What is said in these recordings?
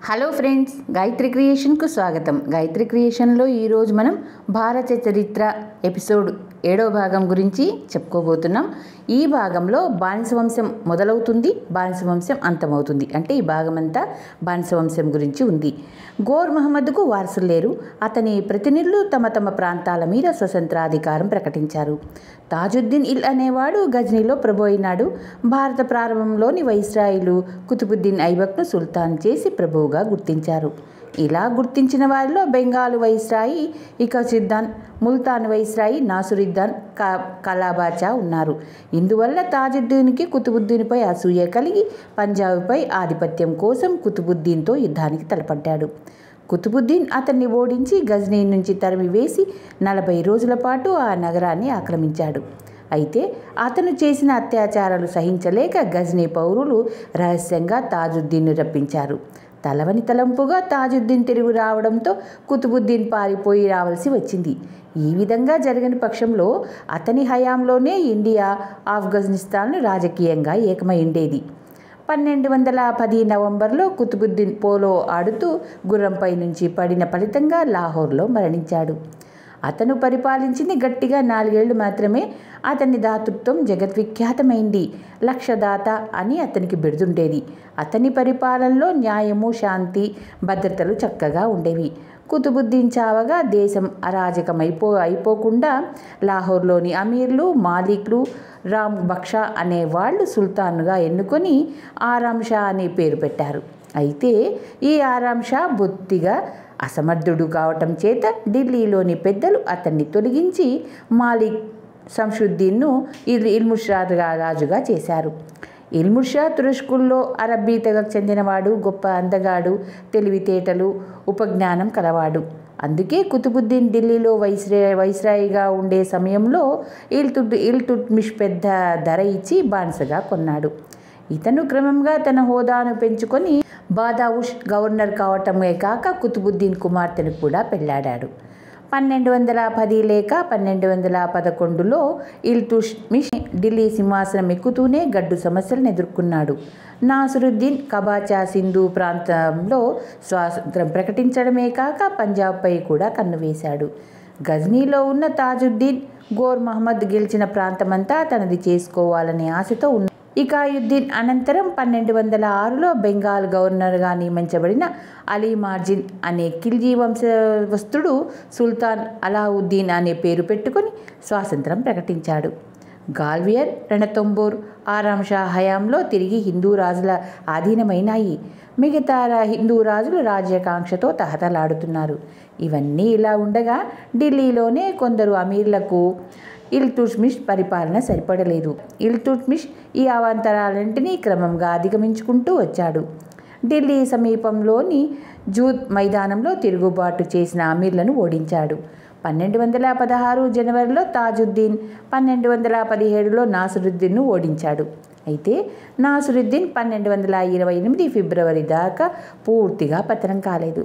Hello friends, Gayatri క్రియేషన్కు స్వాగతం. గాయత్రి క్రియేషన్లో ఈరోజు మనం భారత చరిత్ర ఎపిసోడ్ 7వ భాగం గురించి చెప్పుకోబోతున్నాం. ఈ భాగంలో బానిస వంశం మొదలవుతుంది, బానిస వంశం అంతమవుతుంది. అంటే ఈ భాగం అంతా బానిస వంశం గురించి ఉంది. గోర్ మహమ్మద్కు వారసులు లేరు. అతని ప్రతినిధులు తమ తమ ప్రాంతాల మీద స్వతంత్రాధికారం ప్రకటించారు. తాజుద్దీన్ ఇల్ అనేవాడు గజ్నీలో ప్రభు అయినాడు. భారత ప్రారంభంలోని వైస్రాయిలు కుతుబుద్దీన్ ఐబక్ను సుల్తాన్ చేసి ప్రభువుగా గుర్తించారు. ఇలా గుర్తించిన వారిలో బెంగాల్ వైస్రాయి ఇకచుద్దీన్, ముల్తాన్ వైస్రాయి నాసురుద్దీన్ కలాబాచా ఉన్నారు. ఇందువల్ల తాజుద్దీన్కి కుతుబుద్దీన్పై అసూయ కలిగి పంజాబ్పై ఆధిపత్యం కోసం కుతుబుద్దీన్తో యుద్ధానికి తలపడ్డాడు. కుతుబుద్దీన్ అతన్ని ఓడించి గజ్నీ నుంచి తరిమివేసి 40 రోజుల పాటు ఆ నగరాన్ని ఆక్రమించాడు. అయితే అతను చేసిన అత్యాచారాలు సహించలేక గజ్నీ పౌరులు రహస్యంగా తాజుద్దీన్ను రప్పించారు. తలవని తలంపుగా తాజుద్దీన్ తిరిగి రావడంతో కుతుబుద్దీన్ పారిపోయి రావాల్సి వచ్చింది. ఈ విధంగా జరిగిన పక్షంలో అతని హయాంలోనే ఇండియా ఆఫ్ఘనిస్తాన్ రాజకీయంగా ఏకమై ఉండేది. 1210 నవంబర్లో కుతుబుద్దీన్ పోలో ఆడుతూ గుర్రంపై నుంచి పడిన ఫలితంగా లాహోర్లో మరణించాడు. అతను పరిపాలించింది గట్టిగా 4 ఏళ్లు మాత్రమే. అతని దాతృత్వం జగద్విఖ్యాతమైంది. లక్షదాత అని అతనికి బిరుదుండేది. అతని పరిపాలనలో న్యాయము, శాంతి, భద్రతలు చక్కగా ఉండేవి. కుతుబుద్దీన్ చావగా దేశం అయిపోకుండా లాహోర్లోని అమీర్లు, మాలిక్లు, రామ్ బక్షా అనేవాళ్లు సుల్తాన్గా ఎన్నుకొని ఆరాం షా అనే పేరు పెట్టారు. అయితే ఈ ఆరాం షా బొత్తిగా అసమర్థుడు కావటం చేత ఢిల్లీలోని పెద్దలు అతన్ని తొలగించి మాలిక్ శంషుద్దీన్ను ఇల్ముషా రాజుగా చేశారు. ఇల్ముషా తురుష్కుల్లో అరబ్బీ తెగకు చెందినవాడు, గొప్ప అందగాడు, తెలివితేటలు, ఉపజ్ఞానం కలవాడు. అందుకే కుతుబుద్దీన్ ఢిల్లీలో వైస్రాయిగా ఉండే సమయంలో ఇల్తుట్మిష్ పెద్ద ధర ఇచ్చి బానిసగా కొన్నాడు. ఇతను క్రమంగా తన హోదాను పెంచుకొని బాదావుష్ గవర్నర్ కావటమే కాక కుతుబుద్దీన్ కుమార్తెను కూడా పెళ్లాడాడు. 1210 లేక 1211లో ఇల్తుట్మిష్ ఢిల్లీ సింహాసనం ఎక్కుతూనే గడ్డు సమస్యలను ఎదుర్కొన్నాడు. నాసురుద్దీన్ కబాచా సింధు ప్రాంతంలో స్వాతంత్రం ప్రకటించడమే కాక పంజాబ్పై కూడా కన్నువేశాడు. గజ్నీలో ఉన్న తాజుద్దీన్ గోర్ మహమ్మద్ గెలిచిన ప్రాంతమంతా తనది చేసుకోవాలనే ఆశతో ఉన్న ఇకాయుద్దీన్ అనంతరం 1206లో బెంగాల్ గవర్నర్గా నియమించబడిన అలీ మార్జిన్ అనే ఖిల్జీ వంశస్థుడు సుల్తాన్ అలావుద్దీన్ అనే పేరు పెట్టుకొని స్వాతంత్రం ప్రకటించాడు. గాల్వియర్, రణతంబోర్, ఆరాం షా హయాంలో తిరిగి హిందూ రాజుల ఆధీనమైనాయి. మిగతా హిందూ రాజులు రాజ్యాకాంక్షతో తహతలాడుతున్నారు. ఇవన్నీ ఇలా ఉండగా ఢిల్లీలోనే కొందరు అమీర్లకు ఇల్తుట్మిష్ పరిపాలన సరిపడలేదు. ఇల్తుట్మిష్ ఈ అవాంతరాలన్నింటినీ క్రమంగా అధిగమించుకుంటూ వచ్చాడు. ఢిల్లీ సమీపంలోని జూద్ మైదానంలో తిరుగుబాటు చేసిన అమీర్లను ఓడించాడు. 1216 జనవరిలో తాజుద్దీన్, 1217లో నాసురుద్దీన్ను ఓడించాడు. అయితే నాసురుద్దీన్ 1228 ఫిబ్రవరి దాకా పూర్తిగా పతనం కాలేదు.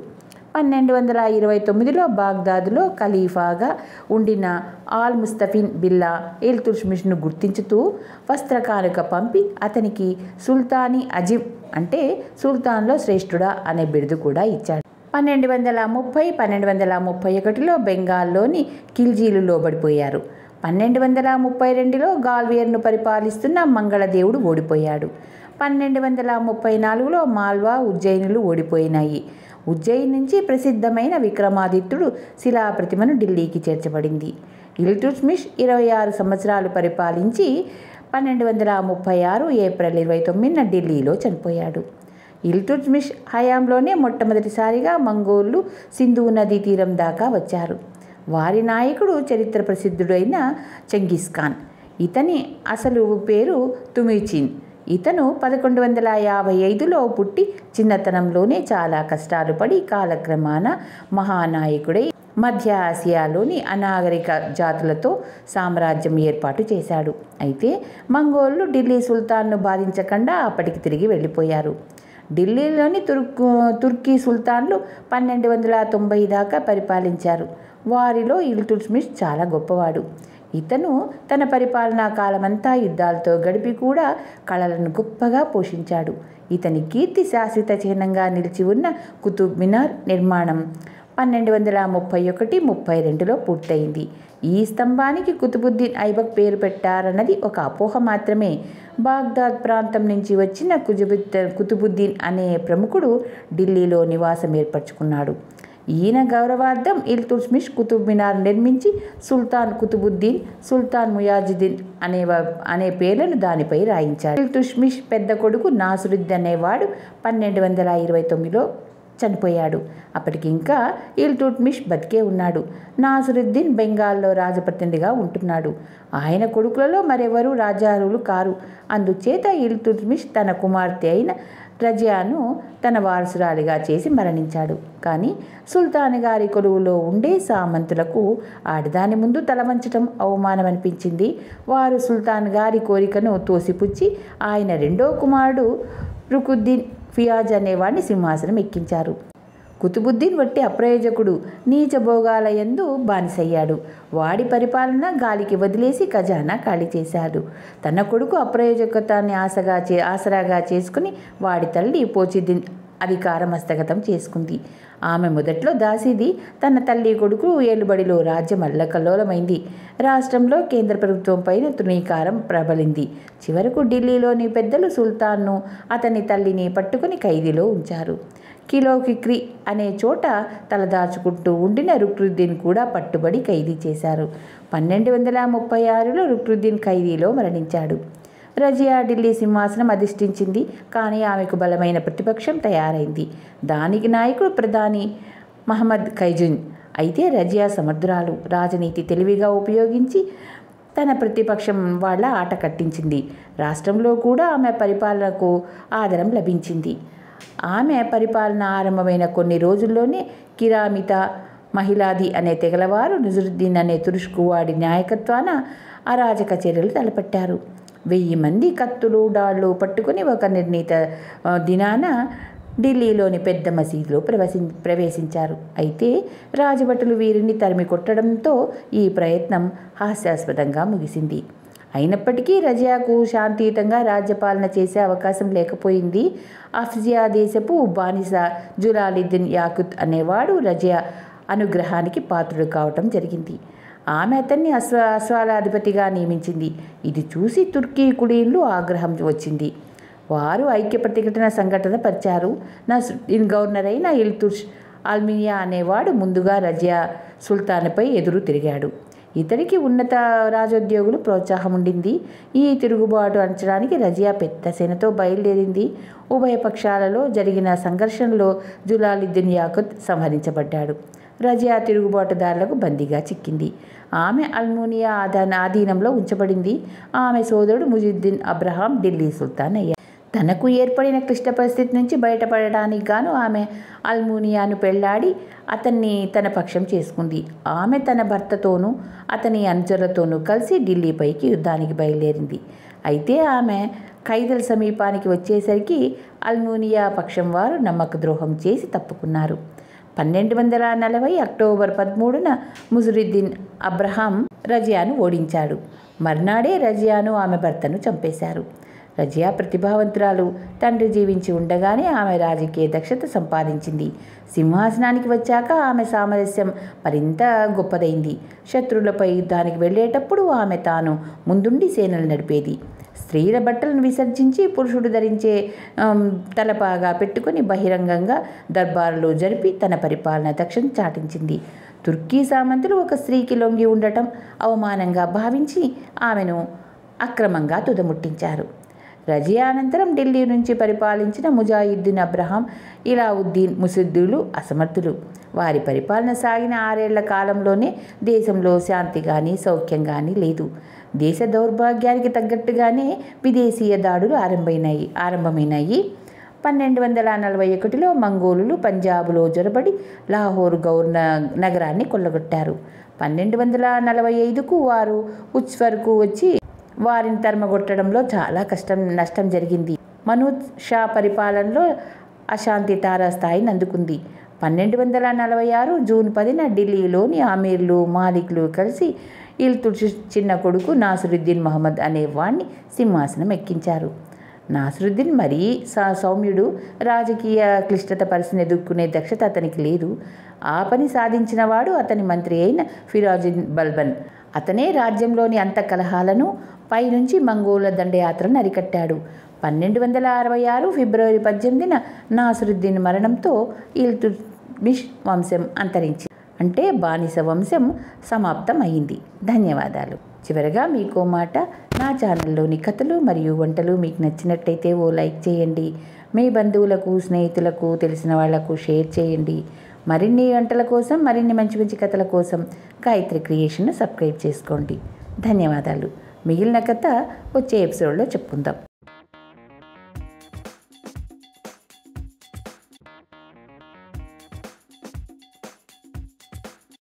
1229లో బాగ్దాద్లో ఖలీఫాగా ఉండిన ఆల్ ముస్తఫిన్ బిల్లా ఇల్తుట్మిష్ను గుర్తించుతూ వస్త్రకానుక పంపి అతనికి సుల్తానీ అజిమ్ అంటే సుల్తాన్లో శ్రేష్ఠుడా అనే బిరుదు కూడా ఇచ్చాడు. 1230-1231లో బెంగాల్లోని ఖిల్జీలు లోబడిపోయారు. 1232లో గాల్వియర్ను పరిపాలిస్తున్న మంగళదేవుడు ఓడిపోయాడు. 1234లో మాల్వా, ఉజ్జయినులు ఓడిపోయినాయి. ఉజ్జయిన్ నుంచి ప్రసిద్ధమైన విక్రమాదిత్యుడు శిలాప్రతిమను ఢిల్లీకి చేర్చబడింది. ఇల్తుట్మిష్ 26 సంవత్సరాలు పరిపాలించి 1236 ఏప్రిల్ 29న ఢిల్లీలో చనిపోయాడు. ఇల్తుట్మిష్ హయాంలోనే మొట్టమొదటిసారిగా మంగోళ్లు సింధు నదీ తీరం దాకా వచ్చారు. వారి నాయకుడు చరిత్ర ప్రసిద్ధుడైన చెంగిస్ ఖాన్. ఇతని అసలు పేరు తుమిచిన్. ఇతను 1155లో పుట్టి చిన్నతనంలోనే చాలా కష్టాలు పడి కాలక్రమాన మహానాయకుడై మధ్య ఆసియాలోని అనాగరిక జాతులతో సామ్రాజ్యం ఏర్పాటు చేశాడు. అయితే మంగోళ్లు ఢిల్లీ సుల్తాన్ను బాధించకుండా అప్పటికి తిరిగి వెళ్ళిపోయారు. ఢిల్లీలోని తుర్కీ సుల్తాన్లు 1290 దాకా పరిపాలించారు. వారిలో ఇల్తుట్మిష్ చాలా గొప్పవాడు. ఇతను తన పరిపాలనా కాలమంతా యుద్ధాలతో గడిపి కూడా కళలను గొప్పగా పోషించాడు. ఇతని కీర్తి శాశ్వత చిహ్నంగా నిలిచి ఉన్న కుతుబ్ మినార్ నిర్మాణం 1231-32లో పూర్తయింది. ఈ స్తంభానికి కుతుబుద్దీన్ ఐబక్ పేరు పెట్టారన్నది ఒక అపోహ మాత్రమే. బాగ్దాద్ ప్రాంతం నుంచి వచ్చిన కుతుబుద్దీన్ అనే ప్రముఖుడు ఢిల్లీలో నివాసం ఏర్పరచుకున్నాడు. ఈయన గౌరవార్థం ఇల్తుత్మిష్ కుతుబ్ మినార్ నిర్మించి సుల్తాన్ కుతుబుద్దీన్, సుల్తాన్ ముయాజుద్దీన్ అనే పేర్లను దానిపై రాయించాడు. ఇల్తుత్మిష్ పెద్ద కొడుకు నాసురుద్దీన్ అనేవాడు 1229లో చనిపోయాడు. అప్పటికి ఇంకా ఇల్తుత్మిష్ బతికే ఉన్నాడు. నాసురుద్దీన్ బెంగాల్లో రాజప్రతినిధిగా ఉంటున్నాడు. ఆయన కొడుకులలో మరెవరూ రాజారులు కారు. అందుచేత ఇల్తుత్మిష్ తన కుమార్తె అయిన రజియాను తన వారసురాలిగా చేసి మరణించాడు. కానీ సుల్తాన్ గారి కొలువులో ఉండే సామంతులకు ఆడదాని ముందు తలవంచటం అవమానమనిపించింది. వారు సుల్తాన్ గారి కోరికను తోసిపుచ్చి ఆయన రెండో కుమారుడు రుకుద్దీన్ ఫియాజ్ అనేవాడిని సింహాసనం ఎక్కించారు. కుతుబుద్దీన్ వట్టి అప్రయోజకుడు, నీచ భోగాలయందు బానిసయ్యాడు. వాడి పరిపాలన గాలికి వదిలేసి ఖజానా ఖాళీ చేశాడు. తన కొడుకు అప్రయోజకతాన్ని ఆసరాగా చేసుకుని వాడి తల్లి పోచిద్దీన్ అధికారం హస్తగతం చేసుకుంది. ఆమె మొదట్లో దాసీది. తన తల్లి కొడుకు ఏలుబడిలో రాజ్యం అల్లకల్లోలమైంది. రాష్ట్రంలో కేంద్ర ప్రభుత్వం పైన తృణీకారం ప్రబలింది. చివరకు ఢిల్లీలోని పెద్దలు సుల్తాన్ను, అతని తల్లిని పట్టుకుని ఖైదీలో ఉంచారు. కిక్రీ అనే చోట తలదాచుకుంటూ ఉండిన రుక్నుద్దీన్ కూడా పట్టుబడి ఖైదీ చేశారు. 1236లో రుక్నుద్దీన్ ఖైదీలో మరణించాడు. రజియా ఢిల్లీ సింహాసనం అధిష్ఠించింది. కానీ ఆమెకు బలమైన ప్రతిపక్షం తయారైంది. దానికి నాయకుడు ప్రధాని మహమ్మద్ ఖైజున్. అయితే రజియా సమర్థురాలు. రాజనీతి తెలివిగా ఉపయోగించి తన ప్రతిపక్షం వాళ్ళ ఆట కట్టించింది. రాష్ట్రంలో కూడా ఆమె పరిపాలనకు ఆదరం లభించింది. ఆమె పరిపాలన ఆరంభమైన కొన్ని రోజుల్లోనే కిరామిత మహిళాది అనే తెగలవారు నిజాముద్దీన్ అనే తురుష్కు వాడి నాయకత్వాన అరాజక చర్యలు తలపెట్టారు. 1000 మంది కత్తులు డాళ్లు పట్టుకుని ఒక నిర్ణీత దినాన ఢిల్లీలోని పెద్ద మసీదులో ప్రవేశించారు. అయితే రాజభటులు వీరిని తరిమి కొట్టడంతో ఈ ప్రయత్నం హాస్యాస్పదంగా ముగిసింది. అయినప్పటికీ రజియాకు శాంతియుతంగా రాజ్యపాలన చేసే అవకాశం లేకపోయింది. అఫ్జియా దేశపు బానిస జులాలుద్దీన్ యాకుత్ అనేవాడు రజియా అనుగ్రహానికి పాత్రుడు కావటం జరిగింది. ఆమె అతన్ని అశ్వాలాధిపతిగా నియమించింది. ఇది చూసి తుర్కీ కులీన్లు ఆగ్రహం వచ్చింది. వారు ఐక్య సంఘటన పరిచారు. నస్రుద్దీన్ గవర్నర్ అయిన ఇల్తుష్ అల్మియా అనేవాడు ముందుగా రజియా సుల్తాన్పై ఎదురు తిరిగాడు. ఇతడికి ఉన్నత రాజోద్యోగులు ప్రోత్సాహం ఉండింది. ఈ తిరుగుబాటు అంచడానికి రజియా పెద్ద సేనతో బయలుదేరింది. ఉభయ పక్షాలలో జరిగిన సంఘర్షణలో జులాలుద్దీన్ యాకుత్ సంహరించబడ్డాడు. రజియా తిరుగుబాటుదారులకు బందీగా చిక్కింది. ఆమె అల్మునియా ఆధీనంలో ఉంచబడింది. ఆమె సోదరుడు ముజిద్దీన్ అబ్రహాం ఢిల్లీ సుల్తాన్ అయ్యాడు. తనకు ఏర్పడిన క్లిష్ట పరిస్థితి నుంచి బయటపడడానికి గాను ఆమె అల్మునియాను పెళ్లాడి అతన్ని తన పక్షం చేసుకుంది. ఆమె తన భర్తతోనూ అతని అనుచరులతోనూ కలిసి ఢిల్లీపైకి యుద్ధానికి బయలుదేరింది. అయితే ఆమె ఖైదల్ సమీపానికి వచ్చేసరికి అల్మునియా పక్షం వారు నమ్మక ద్రోహం చేసి తప్పుకున్నారు. 1240 అక్టోబర్ 13న ముజురుద్దీన్ అబ్రహాం రజియాను ఓడించాడు. మర్నాడే రజియాను ఆమె భర్తను చంపేశారు. రజియా ప్రతిభావంతురాలు. తండ్రి జీవించి ఉండగానే ఆమె రాజకీయ దక్షత సంపాదించింది. సింహాసనానికి వచ్చాక ఆమె సామరస్యం మరింత గొప్పదైంది. శత్రువులపై యుద్ధానికి వెళ్ళేటప్పుడు ఆమె తాను ముందుండి సేనలు నడిపేది. స్త్రీల బట్టలను విసర్జించి పురుషుడు ధరించే తలపాగా పెట్టుకుని బహిరంగంగా దర్బారులు జరిపి తన పరిపాలన దక్షతను చాటించింది. తుర్కీ సామంతులు ఒక స్త్రీకి లొంగి ఉండటం అవమానంగా భావించి ఆమెను అక్రమంగా తుదముట్టించారు. రజియా అనంతరం ఢిల్లీ నుంచి పరిపాలించిన ముజాయిద్దీన్ అబ్రహాం, ఇలావుద్దీన్ ముసిద్దులు అసమర్థులు. వారి పరిపాలన సాగిన 6 ఏళ్ల కాలంలోనే దేశంలో శాంతి కానీ సౌఖ్యం కానీ లేదు. దేశ దౌర్భాగ్యానికి తగ్గట్టుగానే విదేశీయ దాడులు ఆరంభమైనాయి. 1241లో మంగోలులు పంజాబులో జొరబడి లాహోర్ నగరాన్ని కొల్లగొట్టారు. 1245కు వారు ఉచ్ఫర్కు వచ్చి వారిని తరమగొట్టడంలో చాలా నష్టం జరిగింది. మనూద్ షా పరిపాలనలో అశాంతి తారాస్థాయిని అందుకుంది. 1246 జూన్ 10న ఢిల్లీలోని అమీర్లు మాలిక్లు కలిసి ఇల్తుట్మిష్ చిన్న కొడుకు నాసిరుద్దీన్ మహమ్మద్ అనేవాణ్ణి సింహాసనం ఎక్కించారు. నాసిరుద్దీన్ మరీ సౌమ్యుడు. రాజకీయ క్లిష్టత పరిస్థితిని ఎదుర్కొనే దక్షత అతనికి లేదు. ఆ పని సాధించినవాడు అతని మంత్రి అయిన ఫిరోజుద్దీన్ బల్బన్. అతనే రాజ్యంలోని అంత కలహాలను పైనుంచి మంగోల దండయాత్రను అరికట్టాడు. 1266 ఫిబ్రవరి 18న నాసిరుద్దీన్ మరణంతో ఇల్తుట్మిష్ వంశం అంతరించింది. అంటే బానిస వంశం సమాప్తం అయింది. ధన్యవాదాలు. చివరగా మీకో మాట, నా ఛానల్లోని కథలు మరియు వంటలు మీకు నచ్చినట్టయితే ఓ లైక్ చేయండి. మీ బంధువులకు, స్నేహితులకు, తెలిసిన వాళ్లకు షేర్ చేయండి. మరిన్ని వంటల కోసం, మరిన్ని మంచి మంచి కథల కోసం గాయత్రి క్రియేషన్ను సబ్స్క్రైబ్ చేసుకోండి. ధన్యవాదాలు. మిగిలిన కథ వచ్చే ఎపిసోడ్లో చెప్పుకుందాం.